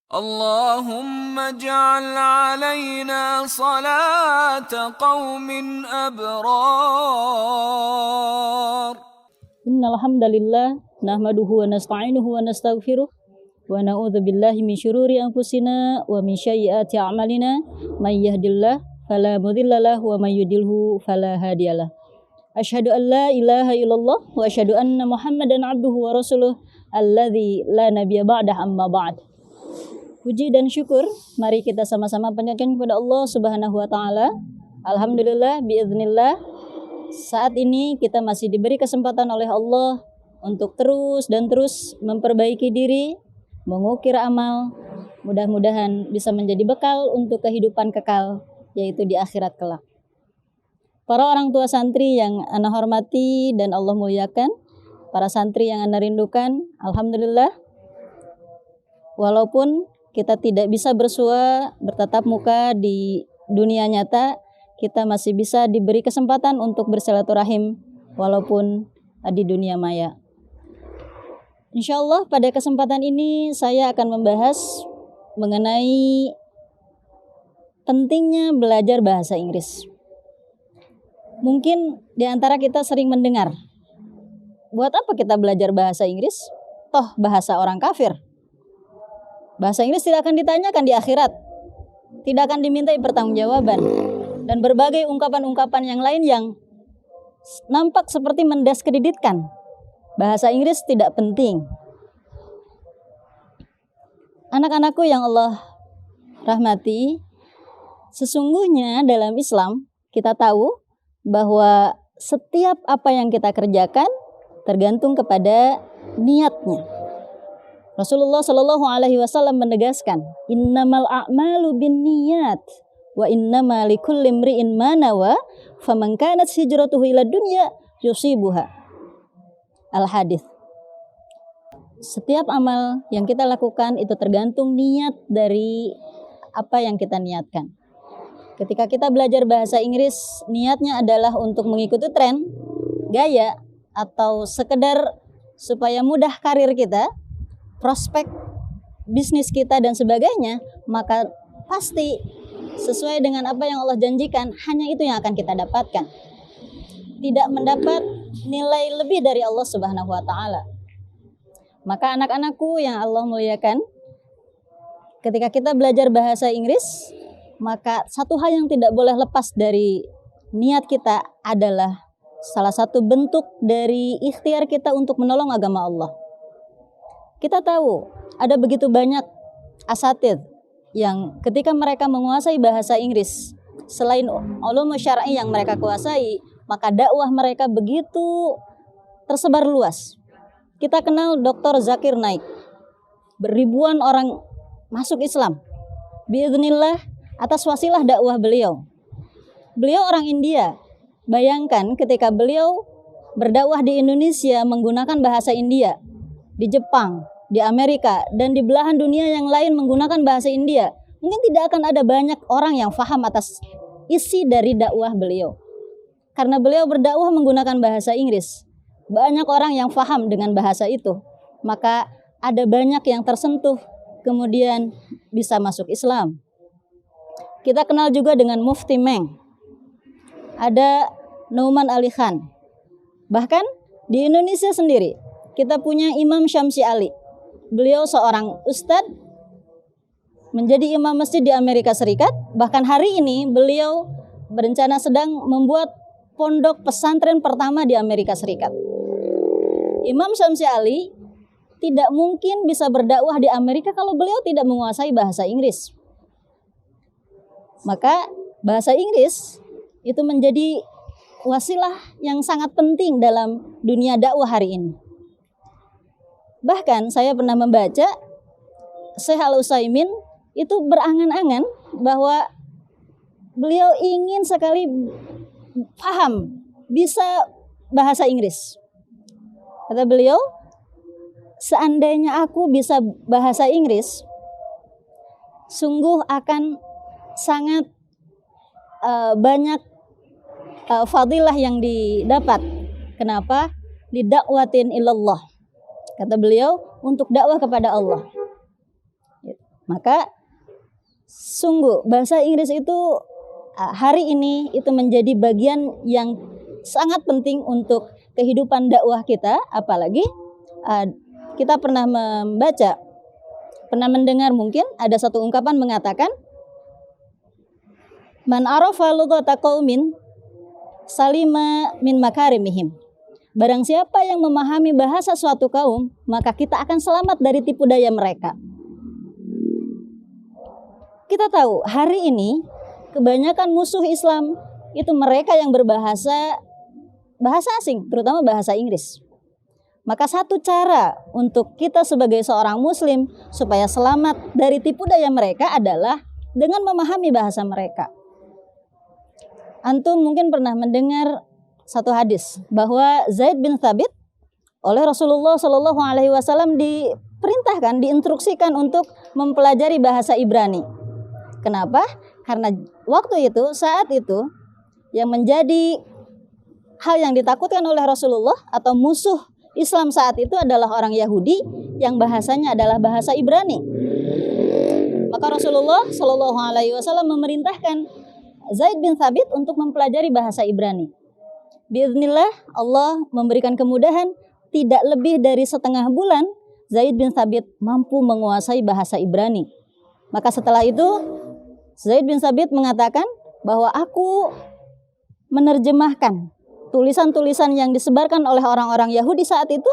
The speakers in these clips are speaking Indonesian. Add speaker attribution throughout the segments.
Speaker 1: اللهم اجعل علينا صلاة قوم أبرار.
Speaker 2: Innal hamdalillah nahmaduhu wa nasta'inuhu wa nastaghfiruh wa na'udzu billahi min syururi anfusina wa min sayyiati a'malina may yahdihillahu fala mudhillalah wa may yudhlilhu fala hadiyalah. Asyhadu an la ilaha illallah wa asyhadu anna Muhammadan abduhu wa rasuluh alladzi la nabiyya ba'dah amma ba'd. Puji dan syukur mari kita sama-sama panjatkan kepada Allah Subhanahu wa taala. Alhamdulillah biiznillah saat ini kita masih diberi kesempatan oleh Allah untuk terus memperbaiki diri, mengukir amal. Mudah-mudahan bisa menjadi bekal untuk kehidupan kekal, yaitu di akhirat kelak. Para orang tua santri yang ana hormati dan Allah muliakan, para santri yang ana rindukan, alhamdulillah, walaupun kita tidak bisa bersua bertatap muka di dunia nyata, kita masih bisa diberi kesempatan untuk bersilaturahim walaupun di dunia maya. Insyaallah pada kesempatan ini saya akan membahas mengenai pentingnya belajar bahasa Inggris. Mungkin di antara kita sering mendengar, buat apa kita belajar bahasa Inggris? Toh bahasa orang kafir. Bahasa Inggris tidak akan ditanyakan di akhirat, tidak akan dimintai pertanggungjawaban, dan berbagai ungkapan-ungkapan yang lain yang nampak seperti mendiskreditkan bahasa Inggris tidak penting. Anak-anakku yang Allah rahmati, sesungguhnya dalam Islam kita tahu bahwa setiap apa yang kita kerjakan tergantung kepada niatnya. Rasulullah Shallallahu Alaihi Wasallam menegaskan, innamal a'malu binniyat wa innama likulli imri'in ma nawa faman kanat hijratuhu ila dunya yusibuha. Al-Hadits. Setiap amal yang kita lakukan itu tergantung niat dari apa yang kita niatkan. Ketika kita belajar bahasa Inggris, niatnya adalah untuk mengikuti tren, gaya, atau sekedar supaya mudah karir kita, prospek bisnis kita dan sebagainya, maka pasti sesuai dengan apa yang Allah janjikan, hanya itu yang akan kita dapatkan. Tidak mendapat nilai lebih dari Allah Subhanahu wa taala. Maka anak-anakku yang Allah muliakan, ketika kita belajar bahasa Inggris, maka satu hal yang tidak boleh lepas dari niat kita adalah salah satu bentuk dari ikhtiar kita untuk menolong agama Allah. Kita tahu ada begitu banyak asatidz yang ketika mereka menguasai bahasa Inggris, selain ulum syar'i yang mereka kuasai, maka dakwah mereka begitu tersebar luas. Kita kenal Dr. Zakir Naik. Beribuan orang masuk Islam. Biiznillah atas wasilah dakwah beliau. Beliau orang India. Bayangkan ketika beliau berdakwah di Indonesia menggunakan bahasa India, di Jepang, di Amerika, dan di belahan dunia yang lain menggunakan bahasa India, mungkin tidak akan ada banyak orang yang faham atas isi dari dakwah beliau. Karena beliau berdakwah menggunakan bahasa Inggris, banyak orang yang faham dengan bahasa itu, maka ada banyak yang tersentuh, kemudian bisa masuk Islam. Kita kenal juga dengan Mufti Meng, ada Nauman Ali Khan. Bahkan di Indonesia sendiri kita punya Imam Syamsi Ali. Beliau seorang ustadz, menjadi imam masjid di Amerika Serikat. Bahkan hari ini beliau berencana sedang membuat pondok pesantren pertama di Amerika Serikat. Imam Syamsi Ali tidak mungkin bisa berdakwah di Amerika kalau beliau tidak menguasai bahasa Inggris. Maka bahasa Inggris itu menjadi wasilah yang sangat penting dalam dunia dakwah hari ini. Bahkan saya pernah membaca Syekh Al-Utsaimin itu berangan-angan bahwa beliau ingin sekali paham, bisa bahasa Inggris. Kata beliau, seandainya aku bisa bahasa Inggris, sungguh akan sangat banyak fadilah yang didapat. Kenapa? Lidakwatin ilallah. Kata beliau, untuk dakwah kepada Allah. Maka sungguh bahasa Inggris itu hari ini itu menjadi bagian yang sangat penting untuk kehidupan dakwah kita. Apalagi kita pernah mendengar mungkin ada satu ungkapan mengatakan, man arafa lughata qaumin salima min makarimihim. Barang siapa yang memahami bahasa suatu kaum, maka kita akan selamat dari tipu daya mereka. Kita tahu hari ini kebanyakan musuh Islam itu mereka yang berbahasa asing, terutama bahasa Inggris. Maka satu cara untuk kita sebagai seorang muslim supaya selamat dari tipu daya mereka adalah dengan memahami bahasa mereka. Antum mungkin pernah mendengar satu hadis bahwa Zaid bin Thabit oleh Rasulullah Shallallahu Alaihi Wasallam diperintahkan, diinstruksikan untuk mempelajari bahasa Ibrani. Kenapa? Karena saat itu yang menjadi hal yang ditakutkan oleh Rasulullah atau musuh Islam saat itu adalah orang Yahudi yang bahasanya adalah bahasa Ibrani. Maka Rasulullah Shallallahu Alaihi Wasallam memerintahkan Zaid bin Thabit untuk mempelajari bahasa Ibrani. Biiznillah Allah memberikan kemudahan, tidak lebih dari setengah bulan Zaid bin Thabit mampu menguasai bahasa Ibrani. Maka setelah itu Zaid bin Thabit mengatakan bahwa aku menerjemahkan tulisan-tulisan yang disebarkan oleh orang-orang Yahudi saat itu.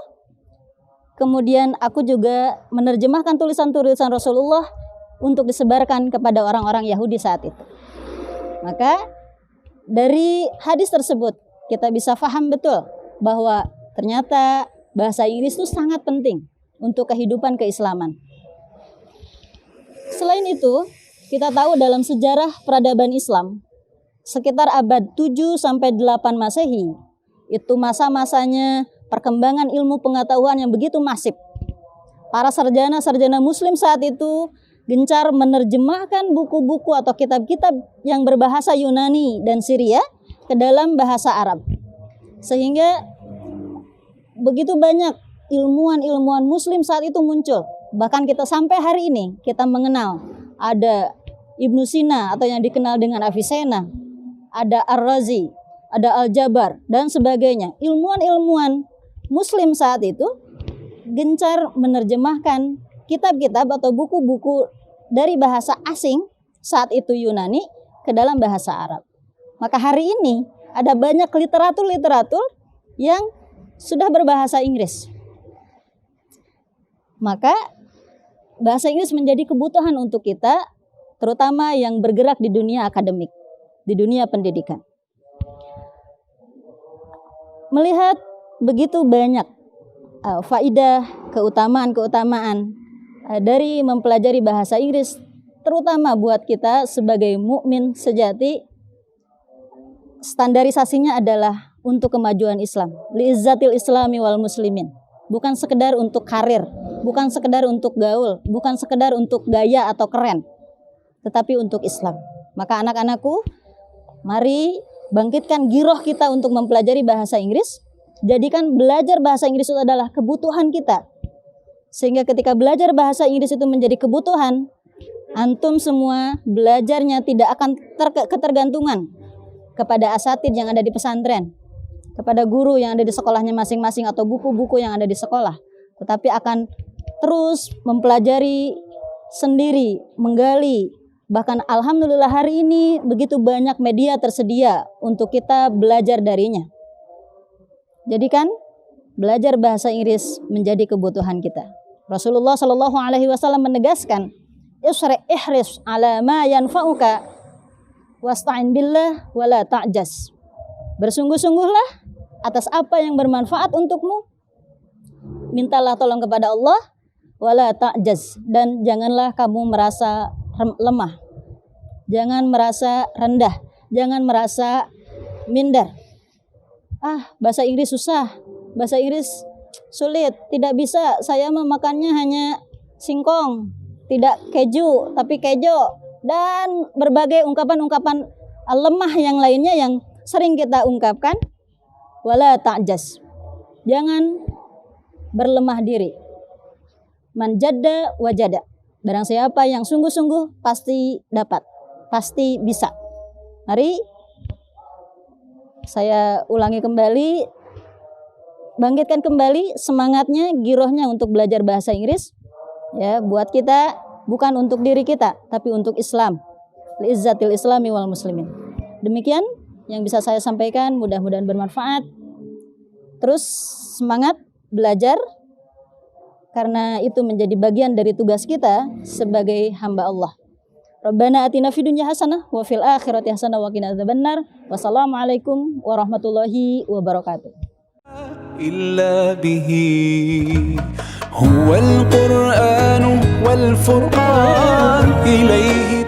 Speaker 2: Kemudian aku juga menerjemahkan tulisan-tulisan Rasulullah untuk disebarkan kepada orang-orang Yahudi saat itu. Maka dari hadis tersebut kita bisa paham betul bahwa ternyata bahasa Inggris itu sangat penting untuk kehidupan keislaman. Selain itu, kita tahu dalam sejarah peradaban Islam sekitar abad 7 sampai 8 Masehi, itu masa-masanya perkembangan ilmu pengetahuan yang begitu masif. Para sarjana-sarjana muslim saat itu gencar menerjemahkan buku-buku atau kitab-kitab yang berbahasa Yunani dan Syria ke dalam bahasa Arab. Sehingga begitu banyak ilmuwan-ilmuwan muslim saat itu muncul. Bahkan kita sampai hari ini kita mengenal ada Ibnu Sina atau yang dikenal dengan Avicenna, ada Ar-Razi, ada Al-Jabar dan sebagainya. Ilmuwan-ilmuwan muslim saat itu gencar menerjemahkan kitab-kitab atau buku-buku dari bahasa asing saat itu Yunani ke dalam bahasa Arab. Maka hari ini ada banyak literatur-literatur yang sudah berbahasa Inggris. Maka bahasa Inggris menjadi kebutuhan untuk kita, terutama yang bergerak di dunia akademik, di dunia pendidikan. Melihat begitu banyak faidah, keutamaan-keutamaan dari mempelajari bahasa Inggris, terutama buat kita sebagai mukmin sejati, standarisasinya adalah untuk kemajuan Islam, liizzatil islami wal muslimin. Bukan sekedar untuk karir, bukan sekedar untuk gaul, bukan sekedar untuk gaya atau keren, tetapi untuk Islam. Maka anak-anakku, mari bangkitkan giroh kita untuk mempelajari bahasa Inggris. Jadikan belajar bahasa Inggris itu adalah kebutuhan kita. Sehingga ketika belajar bahasa Inggris itu menjadi kebutuhan, antum semua belajarnya tidak akan ketergantungan kepada asatidz yang ada di pesantren, kepada guru yang ada di sekolahnya masing-masing atau buku-buku yang ada di sekolah, tetapi akan terus mempelajari sendiri, menggali. Bahkan alhamdulillah hari ini begitu banyak media tersedia untuk kita belajar darinya. Jadikan belajar bahasa Inggris menjadi kebutuhan kita. Rasulullah Shallallahu Alaihi Wasallam menegaskan, ihris ala ma yanfa'uka wasta'in billah wala ta'jas. Bersungguh-sungguhlah atas apa yang bermanfaat untukmu. Mintalah tolong kepada Allah, wala ta'jaz, dan janganlah kamu merasa lemah. Jangan merasa rendah, jangan merasa minder. Bahasa Inggris susah, bahasa Inggris sulit, tidak bisa, saya memakannya hanya singkong, tidak keju, tapi kejo, dan berbagai ungkapan-ungkapan lemah yang lainnya yang sering kita ungkapkan. Wala ta'jaz, jangan berlemah diri. Man jadda wajada, Barang siapa yang sungguh-sungguh pasti dapat, pasti bisa. Mari saya ulangi kembali, bangkitkan kembali semangatnya, girohnya untuk belajar bahasa Inggris. Ya, buat kita, bukan untuk diri kita, tapi untuk Islam. Liizzatil Islami wal muslimin. Demikian yang bisa saya sampaikan, mudah-mudahan bermanfaat. Terus semangat belajar, karena itu menjadi bagian dari tugas kita sebagai hamba Allah. Rabbana atina fid dunya hasanah wa fil akhirati hasanah wa qina adzabannar. Wassalamualaikum warahmatullahi wabarakatuh.
Speaker 1: إلا به هو القرآن والفرقان إليه